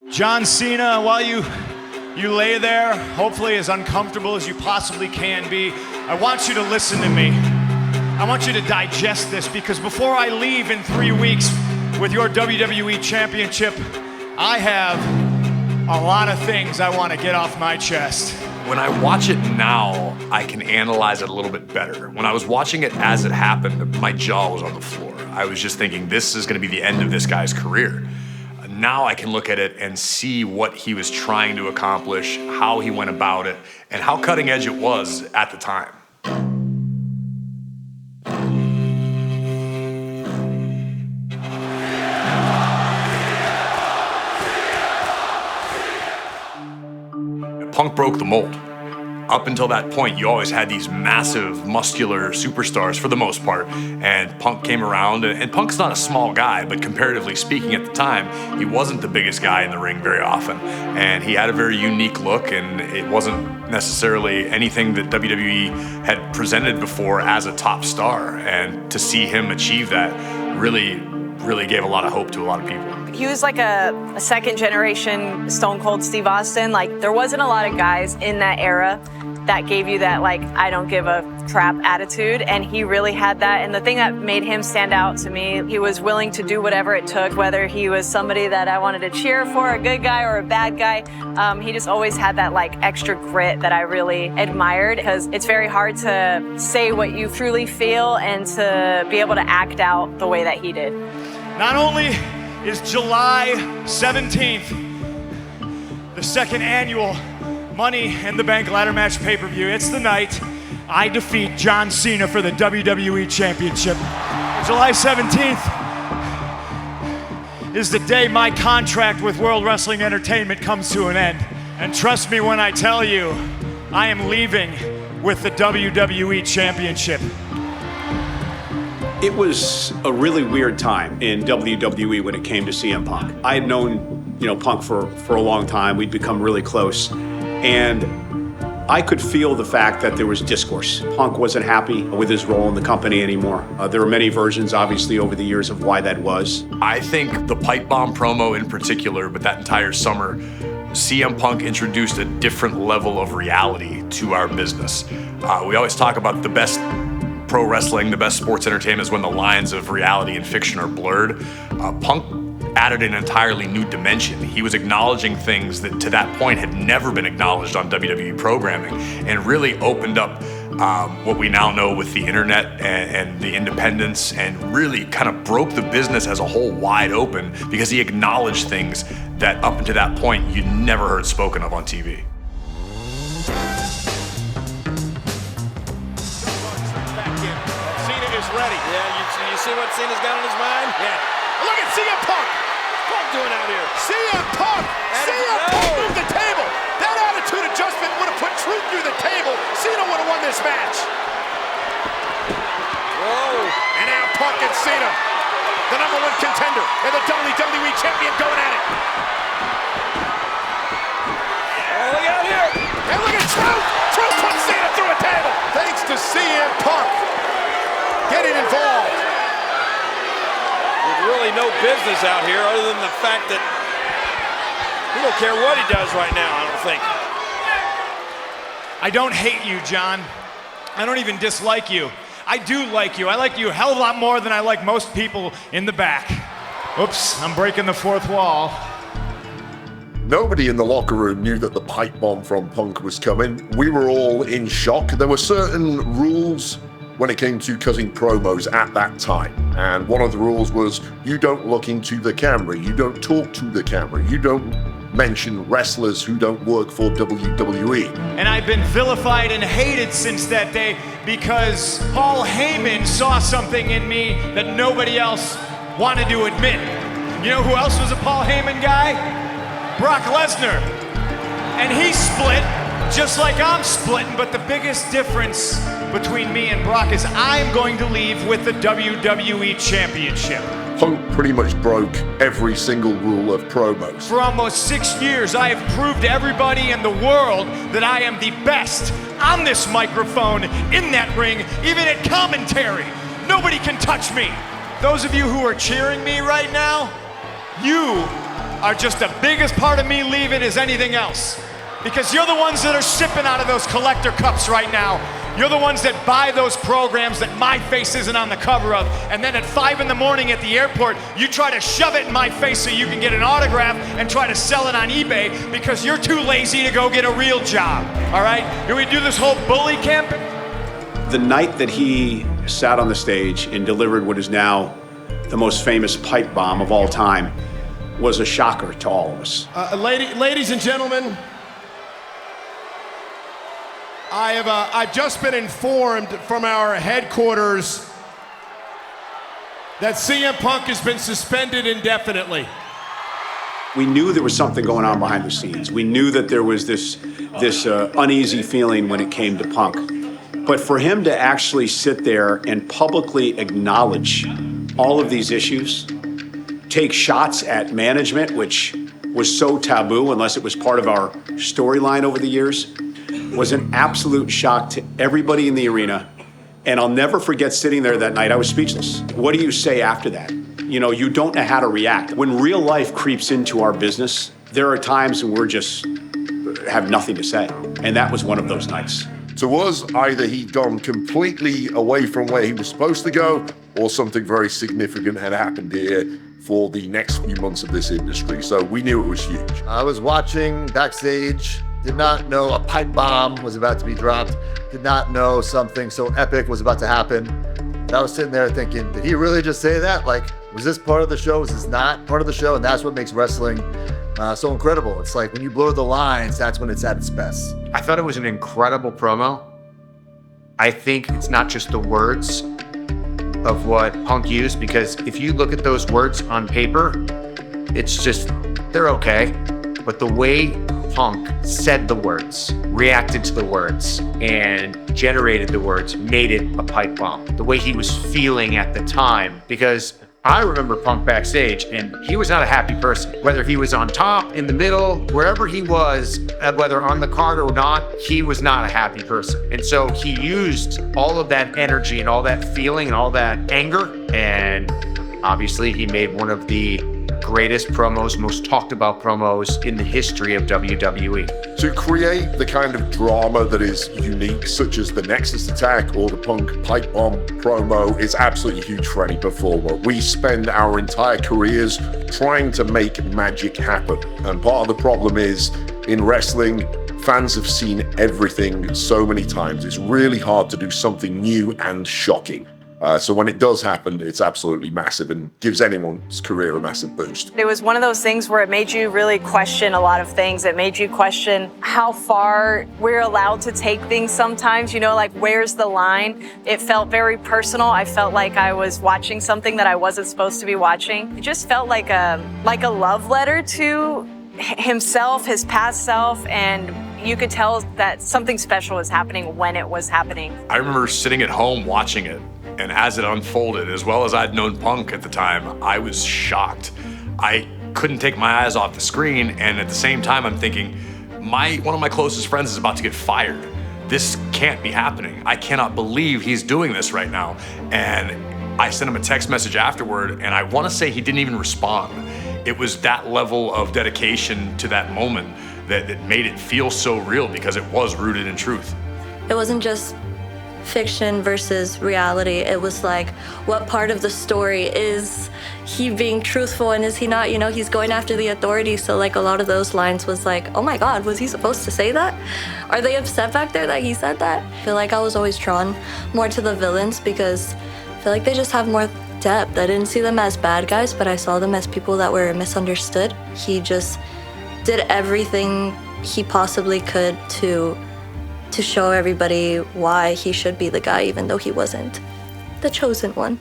John Cena, while you lay there, hopefully as uncomfortable as you possibly can be, I want you to listen to me. I want you to digest this, because before I leave in 3 weeks with your WWE Championship, I have a lot of things I want to get off my chest. When I watch it now, I can analyze it a little bit better. When I was watching it as it happened, my jaw was on the floor. I was just thinking, this is going to be the end of this guy's career. Now I can look at it and see what he was trying to accomplish, how he went about it, and how cutting edge it was at the time. Punk broke the mold. Up until that point, you always had these massive, muscular superstars for the most part, and Punk came around, and Punk's not a small guy, but comparatively speaking at the time, he wasn't the biggest guy in the ring very often, and he had a very unique look, and it wasn't necessarily anything that WWE had presented before as a top star, and to see him achieve that really gave a lot of hope to a lot of people. He was like a second generation Stone Cold Steve Austin. Like, there wasn't a lot of guys in that era that gave you that, like, I don't give a crap attitude, and he really had that. And the thing that made him stand out to me, he was willing to do whatever it took, whether he was somebody that I wanted to cheer for, a good guy or a bad guy. He just always had that, like, extra grit that I really admired, because it's very hard to say what you truly feel and to be able to act out the way that he did. Not only is July 17th the second annual Money in the Bank ladder match pay-per-view, it's the night I defeat John Cena for the WWE Championship. July 17th is the day my contract with World Wrestling Entertainment comes to an end. And trust me when I tell you, I am leaving with the WWE Championship. It was a really weird time in WWE when it came to CM Punk. I had known, Punk for a long time. We'd become really close. And I could feel the fact that there was discourse. Punk wasn't happy with his role in the company anymore. There were many versions, obviously, over the years of why that was. I think the pipe bomb promo in particular, but that entire summer, CM Punk introduced a different level of reality to our business. We always talk about the best pro wrestling, the best sports entertainment is when the lines of reality and fiction are blurred. Punk added an entirely new dimension. He was acknowledging things that to that point had never been acknowledged on WWE programming, and really opened up what we now know with the internet and the independence, and really kind of broke the business as a whole wide open, because he acknowledged things that up until that point you never heard spoken of on TV. Ready. Yeah, you see what Cena's got on his mind? Yeah. Look at CM Punk. What are you doing out here? CM Punk. CM Punk moved the table. That attitude adjustment would have put truth through the table. Cena would have won this match. Whoa. And now Punk and Cena, the #1 contender and the WWE champion, going at it. Oh, look out here. And look at Truth. Truth puts Cena through a table. Thanks to CM Punk getting involved. There's really no business out here other than the fact that he don't care what he does right now, I don't think. I don't hate you, John. I don't even dislike you. I do like you. I like you a hell of a lot more than I like most people in the back. Oops, I'm breaking the fourth wall. Nobody in the locker room knew that the pipe bomb from Punk was coming. We were all in shock. There were certain rules when it came to cutting promos at that time. And one of the rules was you don't look into the camera, you don't talk to the camera, you don't mention wrestlers who don't work for WWE. And I've been vilified and hated since that day because Paul Heyman saw something in me that nobody else wanted to admit. You know who else was a Paul Heyman guy? Brock Lesnar. And he split just like I'm splitting, but the biggest difference between me and Brock is I'm going to leave with the WWE Championship. Punk pretty much broke every single rule of promos. For almost 6 years, I have proved to everybody in the world that I am the best on this microphone, in that ring, even at commentary. Nobody can touch me. Those of you who are cheering me right now, you are just the biggest part of me leaving as anything else. Because you're the ones that are sipping out of those collector cups right now. You're the ones that buy those programs that my face isn't on the cover of. And then at 5 in the morning at the airport, you try to shove it in my face so you can get an autograph and try to sell it on eBay because you're too lazy to go get a real job, all right? Do we do this whole bully camping? The night that he sat on the stage and delivered what is now the most famous pipe bomb of all time was a shocker to all of us. Ladies and gentlemen, I've just been informed from our headquarters that CM Punk has been suspended indefinitely. We knew there was something going on behind the scenes. We knew that there was this uneasy feeling when it came to Punk. But for him to actually sit there and publicly acknowledge all of these issues, take shots at management, which was so taboo unless it was part of our storyline over the years, was an absolute shock to everybody in the arena. And I'll never forget sitting there that night. I was speechless. What do you say after that? You know, you don't know how to react. When real life creeps into our business, there are times when we're just have nothing to say. And that was one of those nights. To us, either he'd gone completely away from where he was supposed to go, or something very significant had happened here for the next few months of this industry. So we knew it was huge. I was watching backstage, did not know a pipe bomb was about to be dropped, did not know something so epic was about to happen. And I was sitting there thinking, did he really just say that? Like, was this part of the show? Was this not part of the show? And that's what makes wrestling so incredible. It's like when you blur the lines, that's when it's at its best. I thought it was an incredible promo. I think it's not just the words of what Punk used, because if you look at those words on paper, it's just, they're okay. But the way Punk said the words, reacted to the words, and generated the words, made it a pipe bomb. The way he was feeling at the time, because I remember Punk backstage, and he was not a happy person. Whether he was on top, in the middle, wherever he was, whether on the card or not, he was not a happy person. And so he used all of that energy and all that feeling and all that anger, and obviously he made one of the greatest promos, most talked about promos in the history of WWE. To create the kind of drama that is unique, such as the Nexus attack or the Punk pipe bomb promo, is absolutely huge for any performer. We spend our entire careers trying to make magic happen. And part of the problem is, in wrestling, fans have seen everything so many times. It's really hard to do something new and shocking. So when it does happen, it's absolutely massive and gives anyone's career a massive boost. It was one of those things where it made you really question a lot of things. It made you question how far we're allowed to take things sometimes, you know, like where's the line? It felt very personal. I felt like I was watching something that I wasn't supposed to be watching. It just felt like a love letter to himself, his past self, and you could tell that something special was happening when it was happening. I remember sitting at home watching it, and as it unfolded, as well as I'd known Punk at the time, I was shocked. I couldn't take my eyes off the screen, and at the same time, I'm thinking, one of my closest friends is about to get fired. This can't be happening. I cannot believe he's doing this right now. And I sent him a text message afterward, and I want to say he didn't even respond. It was that level of dedication to that moment that made it feel so real, because it was rooted in truth. It wasn't just fiction versus reality. It was like, what part of the story is he being truthful and is he not? You know, he's going after the authorities. So like a lot of those lines was like, oh my God, was he supposed to say that? Are they upset back there that he said that? I feel like I was always drawn more to the villains because I feel like they just have more depth. I didn't see them as bad guys, but I saw them as people that were misunderstood. He just did everything he possibly could to show everybody why he should be the guy, even though he wasn't the chosen one.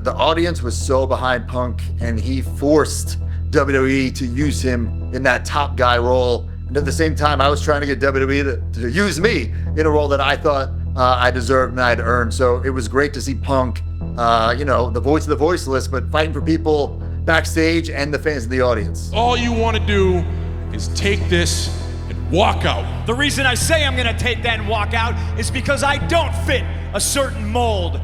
The audience was so behind Punk, and he forced WWE to use him in that top guy role. And at the same time, I was trying to get WWE to use me in a role that I thought I deserved and I'd earned. So it was great to see Punk, the voice of the voiceless, but fighting for people backstage and the fans in the audience. All you want to do is take this and walk out. The reason I say I'm gonna take that and walk out is because I don't fit a certain mold.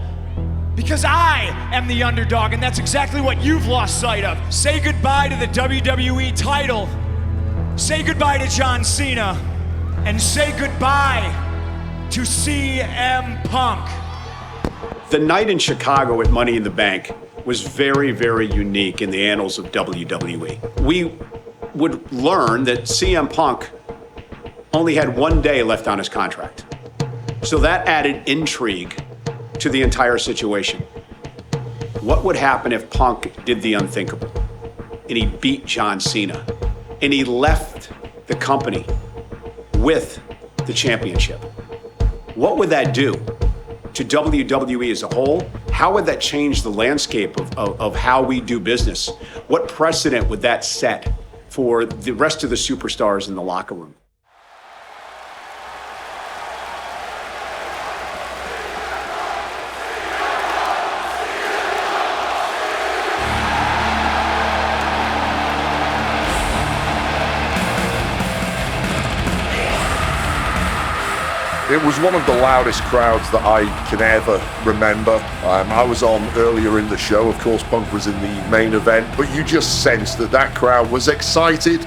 Because I am the underdog, and that's exactly what you've lost sight of. Say goodbye to the WWE title. Say goodbye to John Cena. And say goodbye to CM Punk. The night in Chicago at Money in the Bank was very, very unique in the annals of WWE. We would learn that CM Punk only had 1 day left on his contract. So that added intrigue to the entire situation. What would happen if Punk did the unthinkable and he beat John Cena and he left the company with the championship? What would that do to WWE as a whole? How would that change the landscape of how we do business? What precedent would that set for the rest of the superstars in the locker room? It was one of the loudest crowds that I can ever remember. I was on earlier in the show. Of course, Punk was in the main event, but you just sensed that crowd was excited,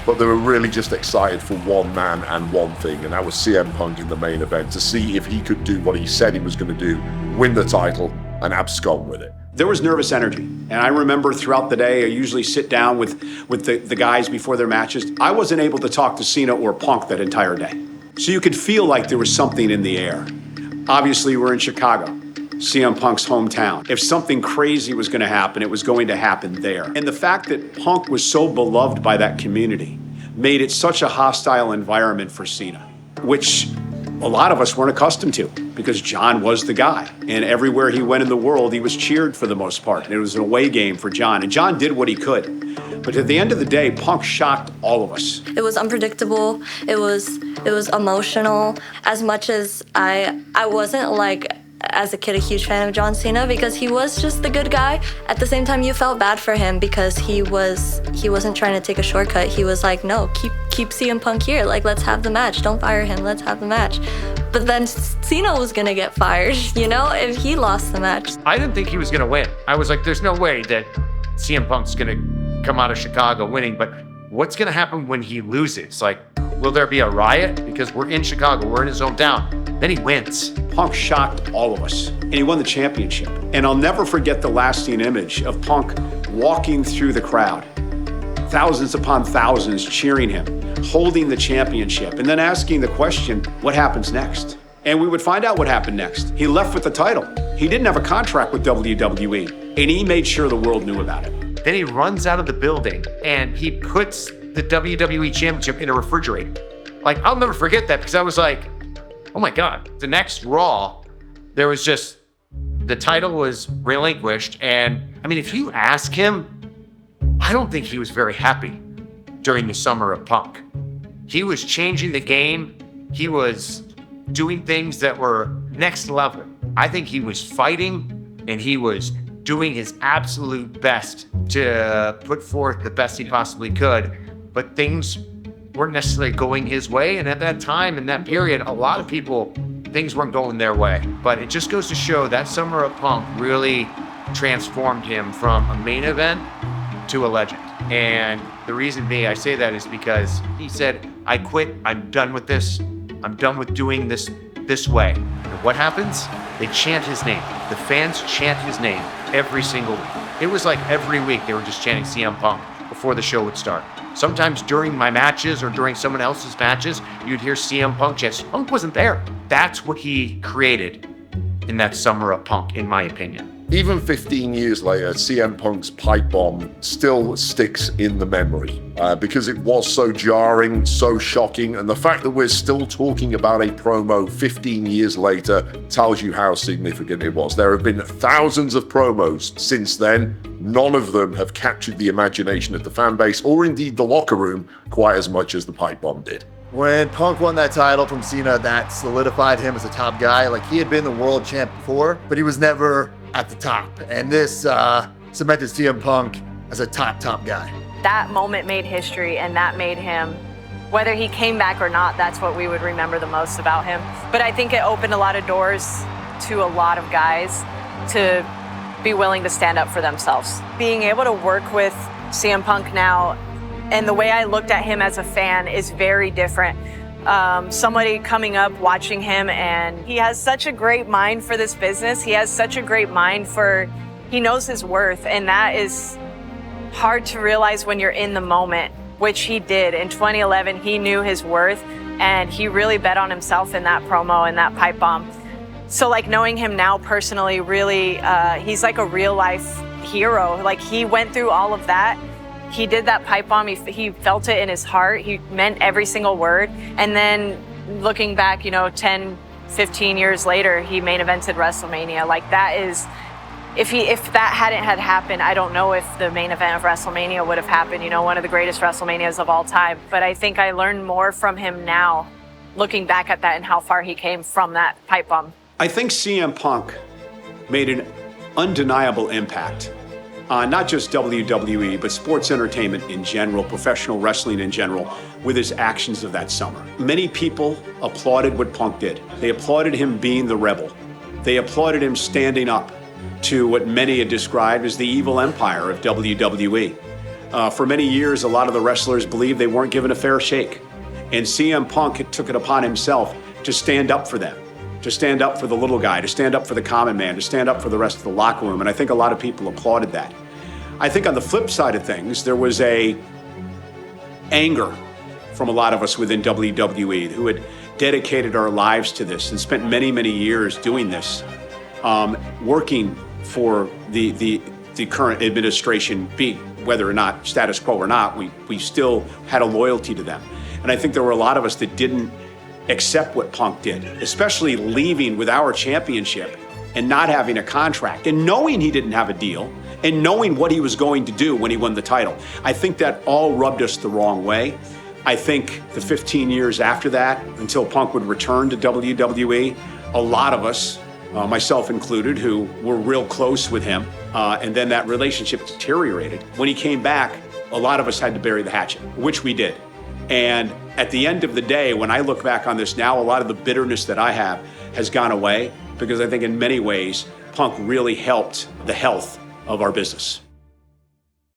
but they were really just excited for one man and one thing, and that was CM Punk in the main event, to see if he could do what he said he was going to do, win the title, and abscond with it. There was nervous energy, and I remember throughout the day, I usually sit down with the guys before their matches. I wasn't able to talk to Cena or Punk that entire day. So you could feel like there was something in the air. Obviously, we're in Chicago, CM Punk's hometown. If something crazy was going to happen, it was going to happen there. And the fact that Punk was so beloved by that community made it such a hostile environment for Cena, which a lot of us weren't accustomed to, because John was the guy. And everywhere he went in the world, he was cheered for the most part. And it was an away game for John. And John did what he could. But at the end of the day, Punk shocked all of us. It was unpredictable. It was emotional. As much as I wasn't like, as a kid, a huge fan of John Cena, because he was just the good guy. At the same time, you felt bad for him because he wasn't trying to take a shortcut. He was like, no, keep CM Punk here. Like, let's have the match. Don't fire him. Let's have the match. But then Cena was gonna get fired, you know, if he lost the match. I didn't think he was gonna win. I was like, there's no way that CM Punk's gonna come out of Chicago winning, but what's gonna happen when he loses? Like, will there be a riot? Because we're in Chicago, we're in his hometown. Then he wins. Punk shocked all of us, and he won the championship. And I'll never forget the lasting image of Punk walking through the crowd, thousands upon thousands cheering him, holding the championship, and then asking the question, what happens next? And we would find out what happened next. He left with the title. He didn't have a contract with WWE, and he made sure the world knew about it. Then he runs out of the building and he puts the WWE Championship in a refrigerator. Like, I'll never forget that, because I was like, oh my God. The next Raw, there was just, the title was relinquished. And I mean, if you ask him, I don't think he was very happy during the summer of Punk. He was changing the game. He was doing things that were next level. I think he was fighting, and he was doing his absolute best to put forth the best he possibly could, but things weren't necessarily going his way. And at that time, in that period, a lot of people, things weren't going their way. But it just goes to show that summer of Punk really transformed him from a main event to a legend. And the reason being I say that is because he said, I quit, I'm done with this. I'm done with doing this way. And what happens? They chant his name. The fans chant his name every single week. It was like every week they were just chanting CM Punk before the show would start. Sometimes during my matches or during someone else's matches, you'd hear CM Punk chant. Punk wasn't there. That's what he created in that summer of Punk, in my opinion. Even 15 years later, CM Punk's pipe bomb still sticks in the memory because it was so jarring, so shocking, and the fact that we're still talking about a promo 15 years later tells you how significant it was. There have been thousands of promos since then. None of them have captured the imagination of the fan base or indeed the locker room quite as much as the pipe bomb did. When Punk won that title from Cena, that solidified him as a top guy. Like, he had been the world champ before, but he was never at the top. And this cemented CM Punk as a top guy. That moment made history, and that made him, whether he came back or not, that's what we would remember the most about him. But I think it opened a lot of doors to a lot of guys to be willing to stand up for themselves. Being able to work with CM Punk now, and the way I looked at him as a fan is very different. Somebody coming up, watching him, and he has such a great mind for this business. He has such a great mind he knows his worth, and that is hard to realize when you're in the moment, which he did. In 2011, he knew his worth, and he really bet on himself in that promo and that pipe bomb. So like knowing him now personally, really, he's like a real life hero. Like he went through all of that. He did that pipe bomb. He felt it in his heart. He meant every single word. And then looking back, 10, 15 years later, he main evented WrestleMania. Like that is, if that hadn't had happened, I don't know if the main event of WrestleMania would have happened, one of the greatest WrestleManias of all time. But I think I learned more from him now, looking back at that and how far he came from that pipe bomb. I think CM Punk made an undeniable impact on not just WWE, but sports entertainment in general, professional wrestling in general, with his actions of that summer. Many people applauded what Punk did. They applauded him being the rebel. They applauded him standing up to what many had described as the evil empire of WWE. For many years, a lot of the wrestlers believed they weren't given a fair shake. And CM Punk took it upon himself to stand up for them, to stand up for the little guy, to stand up for the common man, to stand up for the rest of the locker room. And I think a lot of people applauded that. I think on the flip side of things, there was a anger from a lot of us within WWE who had dedicated our lives to this and spent many, many years doing this, working for the current administration, whether or not status quo or not, we still had a loyalty to them. And I think there were a lot of us that didn't accept what Punk did, especially leaving with our championship and not having a contract and knowing he didn't have a deal and knowing what he was going to do when he won the title. I think that all rubbed us the wrong way. I think the 15 years after that, until Punk would return to WWE, a lot of us, myself included, who were real close with him, and then that relationship deteriorated. When he came back, a lot of us had to bury the hatchet, which we did. And at the end of the day, when I look back on this now, a lot of the bitterness that I have has gone away, because I think in many ways, Punk really helped the health of our business.